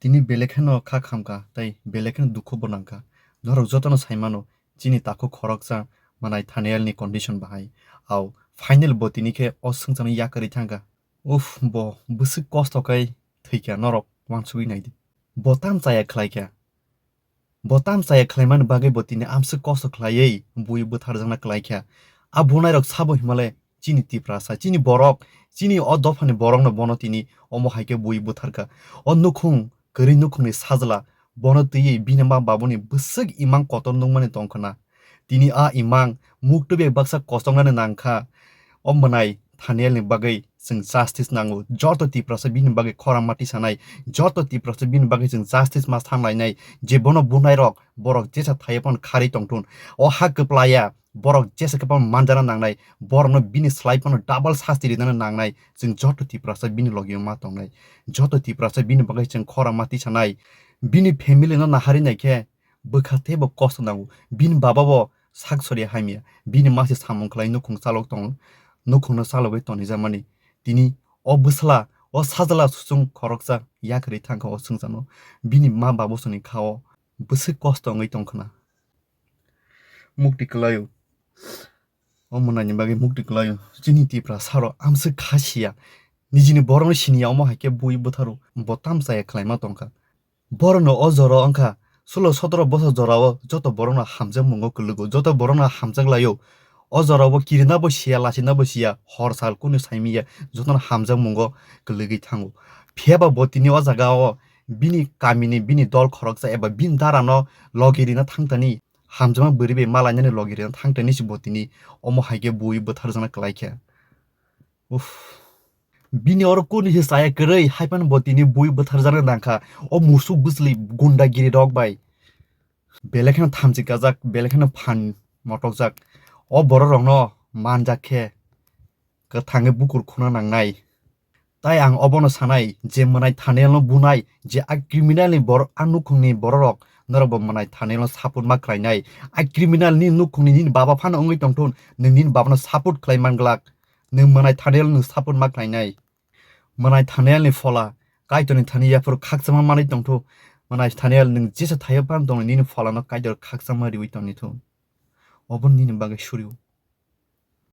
তিনি বেলেগখেনো খা খামকা তাই বেলেগখেনো দুঃখ বনাंका ধরক যতনো সাইমানো চিনি তাखो खरकसा मानाय थानायालनि कन्डिशन बाहाय आव फाइनल बो तिनिखे असंजानो याकरि थांगा उफ बो बुसु कस्त'खाय थैख्या नरक वांसुगै नायदि बताम चाया खलायख्या बताम चाया खलायमान बागै बो तिनि आमसु कस्त' खलायै बुय बोथारजांना खलायख्या आ बनायरक साबो हिमालय चिनि तिप्रासा चिनि बरक चिनि अ दफानि बरकनो बनो तिनि अमो हायके बुय बोथारका अ नुखुं गरि नुखुंनि साजला बनो तैयै बिनमा बाबुनि बुसुग इमां कतन दंमानि दंखना तिनि आ इमां मुक्तबे बाक्सा कस्तंनानो नांखा अ मोनाय थानायालनि बागै जों जास्टिस नांगौ जत तिप्रासा बिनि बागै खरामाति सानाय जत तिप्रासा बिनि बागै जों जास्टिस मा सामलायनाय जेबोनो बुनायरक बरक जेसा थायपन खारि तंथुन अ हाक प्लाया बरक जेसा कपन मानजाना नांनाय बरनो बिनि स्लाइपन डाबल सास्ति रिदानो नांनाय जों जत तिप्रासा बिनि लगियो मा तंनाय जत तिप्रासा बिनि बागै जों खरामाति सानाय बिनि फेमिलिनो नाहारि नायखे बोखाथेबो कस्त नांगौ बिनि बाबाबो सागसरि हामिया बिनि मासे सामंखलाय नुखुं सालक दं नुखुंनो सालगै तनि जामानि तिनि अ बुसला अ साजला सुसुं खरकसा याकरि थांखा अ सुंजानो बिनि मा बाबुसनि खाओ बुसु कस्त ngै तंखना मुक्ति कलायो अ मोनानि बागै मुक्ति कलायो चिनि तिप्रा सारो आमसु खासिया निजिनि बरनो सिनिया अमो हायके बुय बोथारो बताम जाया खलायमा तंखा बरनो अ जरो अंखा 16-17 বছর জরাও যত বড়না হামজাং মঙ্গ কলুগো যত বড়না হামজাং লাयो अ जरावबो किरिनाबो सिया लासिनाबो सिया हर साल कुनु साइमिया जतन हामजां मंग गलगै थांगो फेबा बतिनि अ जागाव बिनि कामिनि बिनि दल खरकसा एबा बिन दारानो लगिरिना थांतानि हामजामा बोरिबे मालायनानि लगिरिना थांतानि बतिनि अमो हायगे बुय बोथारजाना कलायख्या उफ बिनि और कुन हिसाया गरै हाइपान बतिनि बुय बोथारजाना नांखा अ मुसु बुसलि गुंडागिरि दग बाय बेलेगखनो थामजिका जाक बेलेगखनो फान मटक जाक अ बर रंनो मानजाखे गोथाङै बुकुर खुना नांनाय ताइ आं अबनो सानाय जे मोनाय थानायावनो बुनाय जे आ क्रिमिनालनि बर आ नुखुंनि बररक नरबो मोनाय थानायावनो सापर्ट मा खालायनाय आ क्रिमिनालनि नुखुंनि निन बाबा फान ओंगै तंथुन नोंनि बाबानो सापर्ट खालायमानग्लाक नों मोनाय थानायावनो सापर्ट मा खालायनाय मोनाय थानायालनि फला कायतनि थानियाफोर खाकसामा मानै तंथु मोनाय थानायाल नों जेसे थायो पान दं निन फलानो कायदर खाकसामा रिवि तंनिथु अबन निन बागै सुरिउ